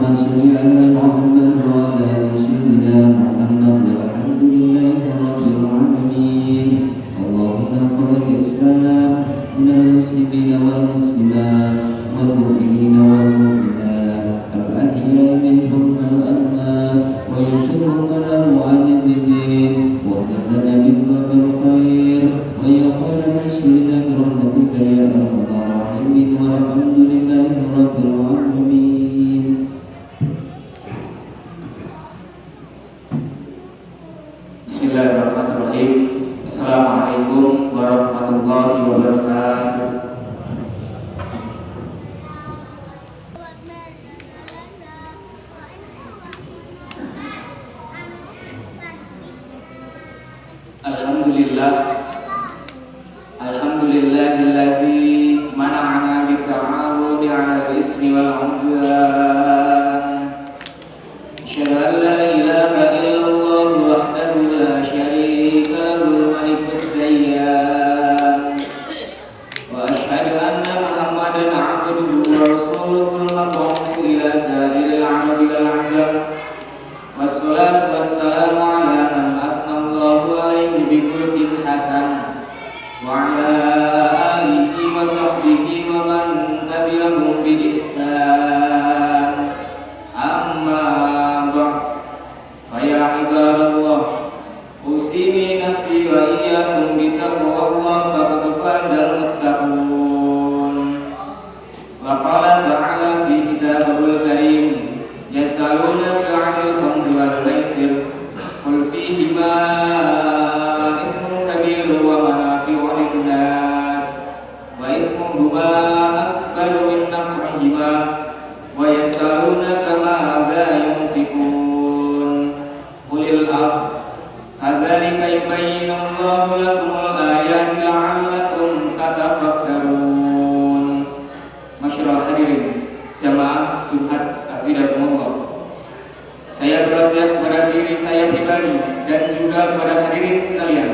صل على محمد وعلى آل سيدنا محمد والحمد لله رب العالمين. اللهم انصر الإسلام من المسلمين والمسلمات والمؤمنين والمؤمنات الأحياء منهم والأموات ويرشدهم على معاند الدين وارزقنا من باب الخير ويقال نشرنا برحمتك يا أرحم الراحمين والحمد لله رب العالمين. Bismillahirrahmanirrahim. Assalamualaikum warahmatullahi wabarakatuh. Alhamdulillah, alhamdulillahilladzi mana'ana bita'awudi 'alal ismi wal 'udwan. Asyhadu an la ilaha illallah wahdahu la syarika lahu malikut dayyan. Wa asyhadu anna Muhammadan 'abduhu wa rasuluhul mab'uts ila sa'iril 'arabi wal 'ajam. Wassalatu wassalamu ala man asnallahu alaihi bi khuluqin hasan wa ala alihi wa sahbihi wa man tabi'ahum bi ihsan. Amma ba'd. Fa ya ibadallah, usini nafsi wa iyyakum bi taqwallah faqad fazal muttaqun. Wa qala ta'ala fi kitabihil karim, yas'alunaka 'anil khamri wal maisir qul fihima ismun kabirun wa manafi'u lin-nas wa ismuhuma akbaru min naf'ihima wa yas'alunaka ma'adha yunfiqun qulil 'afw kadzalika yubayyinu Allahu lakumul ayati la'allakum tatafakkarun. Masyaallah hadirin jamaah Jumat Afidakumullah. Saya berwasiat kepada diri saya pribadi dan juga kepada hadirin sekalian,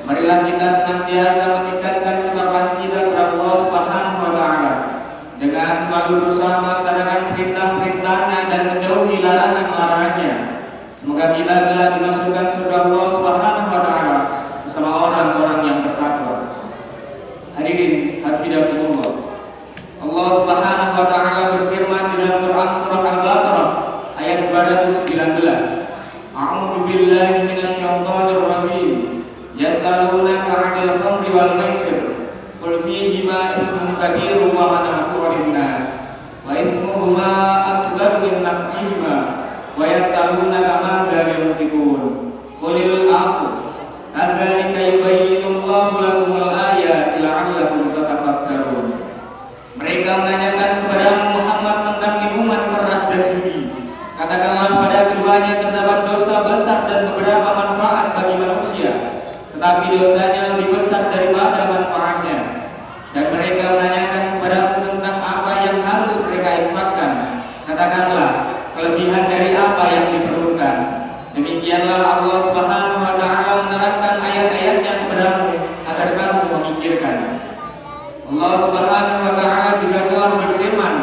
marilah kita senantiasa meningkatkan ketakwaan kita kepada Allah Subhanahu wa taala dengan selalu berusaha melaksanakan perintah-perintahnya dan menjauhi larangan-larangannya. Semoga kita telah dimasukkan surga Allah Subhanahu wa taala bersama orang-orang yang bertakwa. Hadirin hafizakumullah. Allah Subhanahu wa taala berfirman di dalam Quran surah Al-Baqarah ayat 219. A'udzu billahi minasyaitonir rajim. Yas'alunaka 'anil khamri wal maisir qul fihima ismun kabirun wa manafi'u lin-nas wa ismuhuma akbaru min naf'ihima wa yas'alunaka ma'adha yunfiqun qulil 'afw kadzalika yubayyinu Allahu lakumul ayati la'allakum tatafakkarun. Mereka menanyakan kepada Muhammad tentang minuman keras dan judi. Katakanlah pada keduanya terdapat dosa besar dan beberapa manfaat bagi manusia, tetapi dosanya lebih besar daripada manfaatnya. Dan mereka menanyakan kepada tentang apa yang harus mereka infakkan. Katakanlah kelebihan dari apa yang diperlukan. Demikianlah Allah Subhanahu wa taala menerangkan ayat-ayatnya kepadamu agar kamu memikirkan. Allah Subhanahu wa taala juga telah berfirman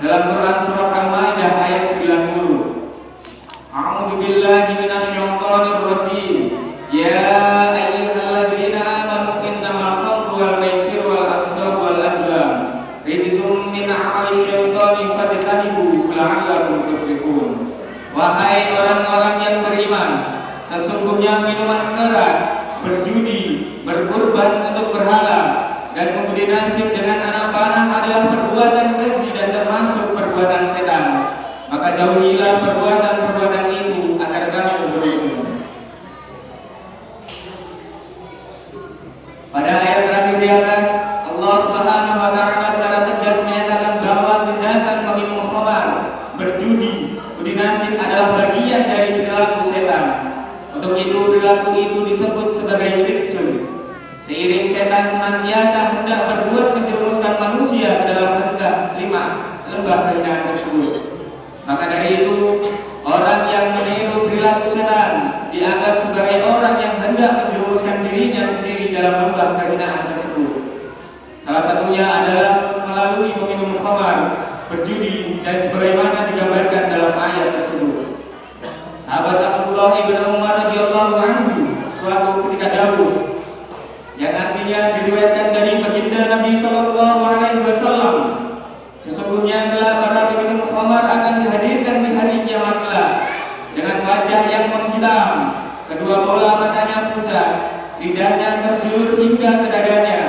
dalam Quran surah Al-Maidah ayat 90. A'udzu billahi minasyaitonir rajim. Ya ayyuhalladzina amanu innamal khamru wal maisir wal ansab wal azlam rijsum min 'amali syaitani fajtanibuhu la'allakum tuflihun. Wahai orang-orang yang beriman, sesungguhnya minuman keras, berjudi, berkurban untuk berhala, dan memberi nasib dengan anak panah adalah perbuatan keji dan termasuk perbuatan setan. Maka jauhilah perbuatan-perbuatan itu agar kamu beruntung. Pada ayat terakhir di atas, Allah Subhanahu wa taala secara tegas menyatakan bahwa tindakan meminum khamar, berjudi, beri nasib adalah bagian dari perilaku setan. Untuk itu perilaku itu disebut sebagai rijsun. Seiring setan senantiasa hendak berbuat menjerumuskan manusia ke dalam lembah kehinaan tersebut. Maka dari itu, orang yang meniru perilaku setan dianggap sebagai orang yang hendak menjerumuskan dirinya sendiri dalam lembah kehinaan tersebut. Salah satunya adalah melalui meminum khamar, berjudi, dan sebagaimana digambarkan dalam ayat tersebut. Sahabat Abdullah ibn Umar radhiyallahu anhu suatu ketika dahulu, yang artinya diriwayatkan dari baginda Nabi sallallahu alaihi wasallam, sesungguhnya telah para minum khamar akan dihadirkan di hari kiamat kelak dengan wajah yang menghitam, kedua bola matanya pucat, lidahnya terjulur hingga ke dadanya,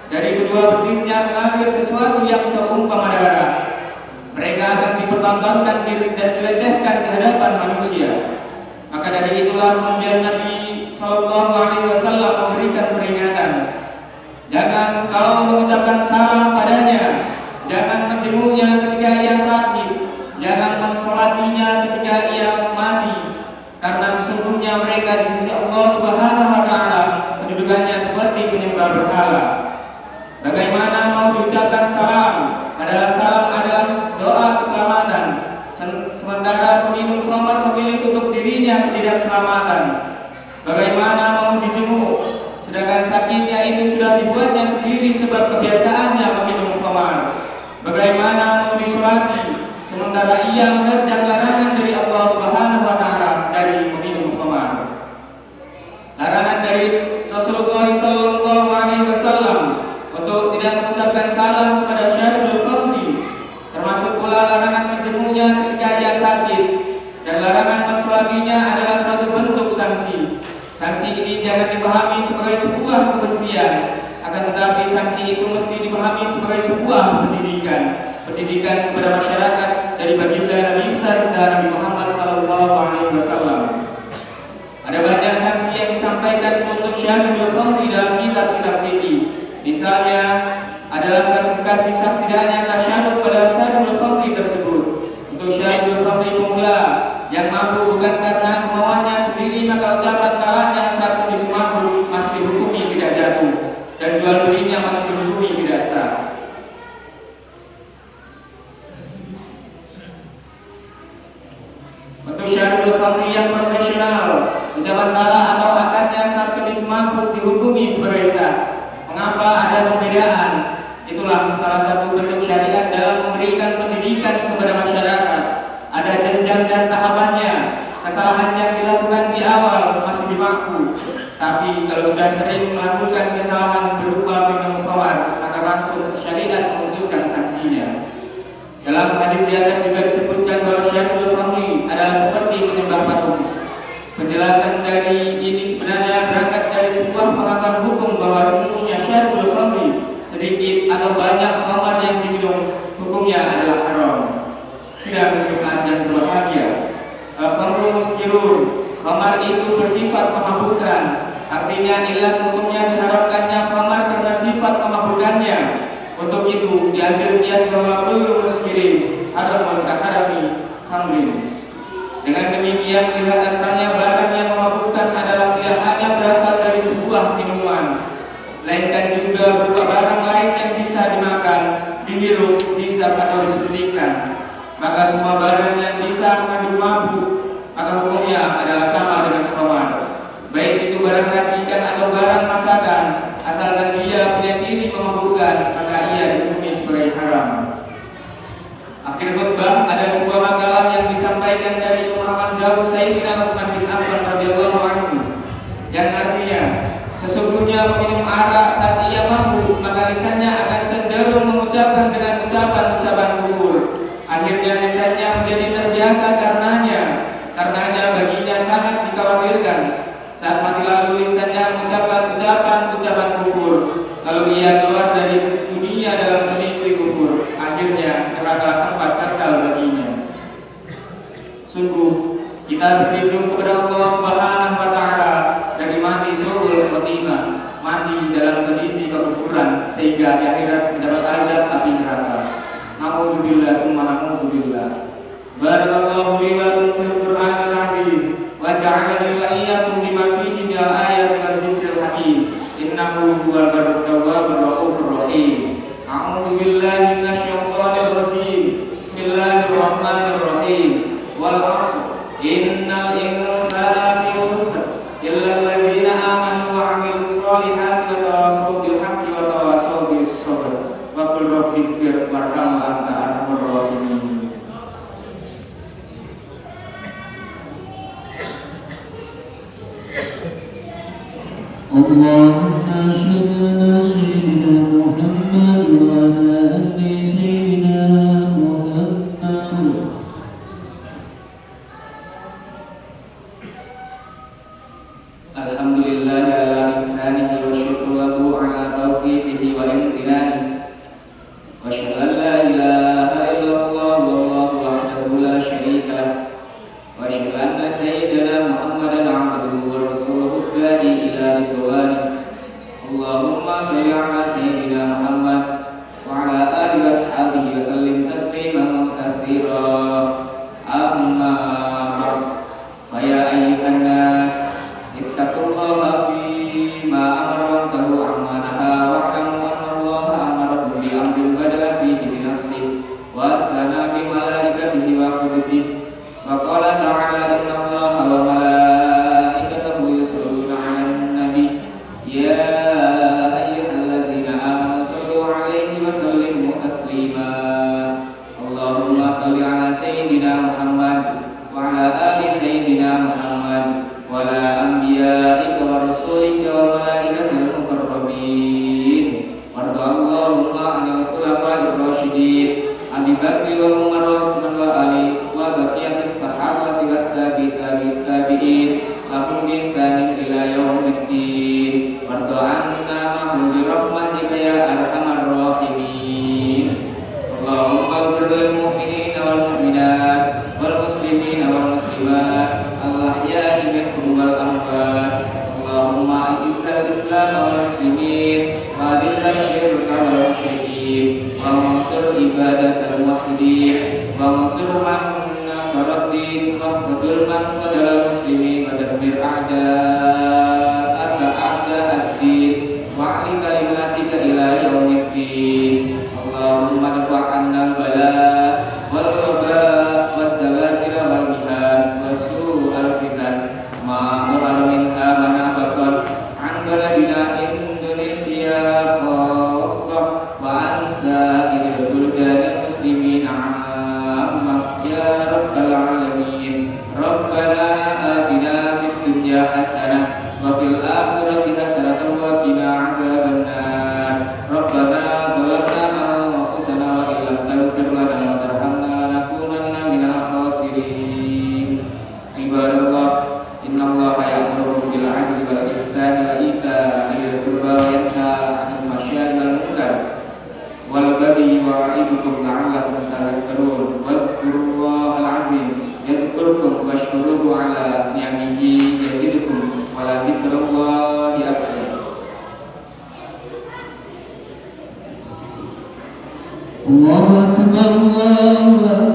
dari kedua betisnya mengalir sesuatu yang seumpama darah. Mereka akan dipertontonkan dan dilecehkan di hadapan manusia. Maka dari itulah kemudian Nabi sallallahu alaihi wasallam memberikan peringatan, jangan kau mengucapkan salam padanya, jangan menjenguknya ketika ia sakit, jangan mensolatinya ketika ia mati, karena sesungguhnya mereka di sisi Allah Subhanahu wa taala kedudukannya seperti penyembah berhala. Bagaimana mau diucapkan salam, padahal salam adalah doa keselamatan, sementara peminum khamar memilih untuk dirinya ketidakselamatan. Bagaimana mau dijenguk, sedangkan sakitnya itu sudah dibuatnya sendiri sebab kebiasaannya meminum khamar. Bagaimana mau disolati, sementara ia menerjang larangan dari Allah Subhanahu wa taala dari meminum khamar. Larangan dari Rasulullah sallallahu alaihi wasallam untuk tidak mengucapkan salam kepada syaribul khamri, termasuk pula larangan menjenguknya ketika ia sakit, dan larangan mensolatinya adalah suatu bentuk sanksi. Sanksi ini jangan dipahami sebagai sebuah kebencian, akan tetapi sanksi itu mesti dipahami sebagai sebuah pendidikan kepada masyarakat dari baginda Nabi besar Nabi Muhammad sallallahu alaihi wasallam. Ada banyak sanksi yang disampaikan untuk syaribul khamri dalam kitab-kitab fikih. Misalnya adalah klasifikasi sah tidaknya tasyarub pada syaribul khamri tersebut. Untuk syaribul khamri pemula yang mampu bukan karena kemauannya sendiri, maka ucapan talaknya saat kondisi mampu masih dihukumi tidak jatuh, dan jual belinya masih dihukumi tidak sah. Untuk syaribul khamri yang profesional, ucapan talak atau akadnya saat kondisi mampu dihukumi sebagai sah. Mengapa ada perbedaan? Itulah salah satu bentuk syariat dalam memberikan pendidikan kepada masyarakat. Ada jenjang dan tahapannya. Kesalahan yang dilakukan di awal masih dimaafkan, tapi kalau sudah sering melakukan kesalahan berupa minum khamar, maka langsung syariat memutuskan sanksinya. Dalam hadis di atas juga disebutkan bahwa syaribul khamri adalah seperti penyembah patung. Penjelasan dari ini sebenarnya berangkat dari sebuah pengetahuan hukum bahwa hukumnya syaribul khamri, sedikit atau banyak khamar yang diminum, hukumnya adalah haram. Tidak jumlah yang berbahagia. Khamru muskirun, khamar itu bersifat memabukkan. Artinya ilat hukumnya diharapkannya khamar karena sifat memabukkannya. Untuk itu diambil kias bahwa kullu muskirin haramun kaharami khamrin. Dengan demikian, lihat asalnya barang yang memabukkan adalah tidak hanya berasal dari sebuah minuman, melainkan juga berupa barang lain yang bisa dimakan, dihirup, dihisap atau disuntikkan. Maka semua barang yang bisa mengandung mabuk, maka hukumnya adalah sama dengan khamar. Baik itu barang racikan atau barang masakan, asalkan dia punya ciri memabukkan, maka ia dihukumi sebagai haram. Akhir khutbah ada sebuah makalah yang disampaikan dari pemahaman jauh Sayyidina Utsman bin Affan radhiyallahu anhu, yang artinya sesungguhnya peminum arak saat ia mabuk, maka lisannya akan cenderung mengucapkan dengan ucapan-ucapan kufur. Akhirnya lisannya menjadi terbiasa karenanya baginya sangat dikhawatirkan saat mati lalu lisannya mengucapkan ucapan-ucapan kufur. Lalu ia keluar dari dunia dalam kondisi kufur. Akhirnya neraka tempat kekal baginya. Sungguh kita berlindung kepada Allah Subhanahu wa taala dari mati su'ul khotimah, mati dalam kondisi kekufuran sehingga di akhirat mendapat azab api neraka. Nauzubillah summa nauzubillah. Barakallahu li wa lakum fil Qur'anil azim wa ja'alani wa iyyakum bima fihi min al-ayati wal dzikril hakim. Innahu huwal barrul tawwabur rahufur rahim. A'udzu billahi minasyaitonir rajim. Bismillahirrahmanirrahim. Wal 'ashr. Innal insana lafi khusr illa alladziina aamanu wa 'amilus shalihati wa tawassaw bil haqqi wa tawassaw bis sabr. Wa qul rabbighfir warham wa anta arhamur اللهم صل على سيدنا محمد وعلى آل سيدنا محمد. Alhamdulillah ala ihsanihi wa syukruhu ala taufiqihi wa imtinanihi. Wa asyhadu an la ilaha illallah wallahu wahdahu la syarika lah. Wa asyhadu anna sayyidana Muhammadan abduhu wa rasuluhu da'i ila ridwani. Allahumma shalli ala sayyidina Muhammad wa ala alihi wa sahbihi wa sallim tasliman katsira. Amma ba'd. Fa ya ayyuhan nas ittaqullaha fima amartahu amma naha wa'lamu anna Allaha amarakum bi amrin badala fihi bi nafsihi wa sana bi malaikatihi wa qudusihi wa qala ta'ala inna Allaha wa malaikatahu yusalluna 'alan nabi ya ayyuhalladzina amanu sallu 'alaihi wa sallimu taslima. Allahumma shalli 'ala sayyidina Muhammad wa 'ala ali sayyidina Muhammad wa ala anbiya'ika wa rasulika wa malaikatil muqarrabin. Warda Allahumma 'anil khulafa'ir rasyidin Abi Bakr wa Umar wa Utsman wa Ali wa baqiyatis sahabati wat tabi'in lahum bi ihsanin ila yaumiddin. Warda 'anna ma'hum bi rahmatika ya arhamar rahimin. Allahumma ighfir lil mu'minina wal mu'minat wal muslimina wal muslimat al-ahya'i minhum wal amwat. Allahumma izzil islam wal muslimin wa adillal syirka wal musyrikin wa mansur ibadatal muwahhidin wa mansur man nasara ad-din wa khudul man khadala muslimin wa dabbir a'da'aka a'da'ad-din wa 'ali kalimatika ila yaumiddin. Allahumma dafa' 'anna al-bala' wal waba' waz zalazil wal miham wa su'al fitan ma dhahara minha wa ma batan 'an baladina Indonesia khassah wa an sa'iril buldanil muslimin 'amma ya rabbal alamin. Rabbana atina fid dunya hasanah wa fil akhirati hasanah wa qina 'adzabannar. Rabbana zalamna anfusana wa illam taghfir lana wa tarhamna lanakunanna minal khasirin. Ibadallah, innallaha ya'muru bil 'adli wal ihsani wa ita'i dzil qurba wa yanha 'anil fahsya'i wal munkar wal baghi ya'idukum la'allakum tadhakkarun. Wadhkurullahal 'azim yadhkurkum washkuruhu 'ala ni'amihi yazidkum wa la dzikrullahi akbar. Allahu akbar, Allahu akbar.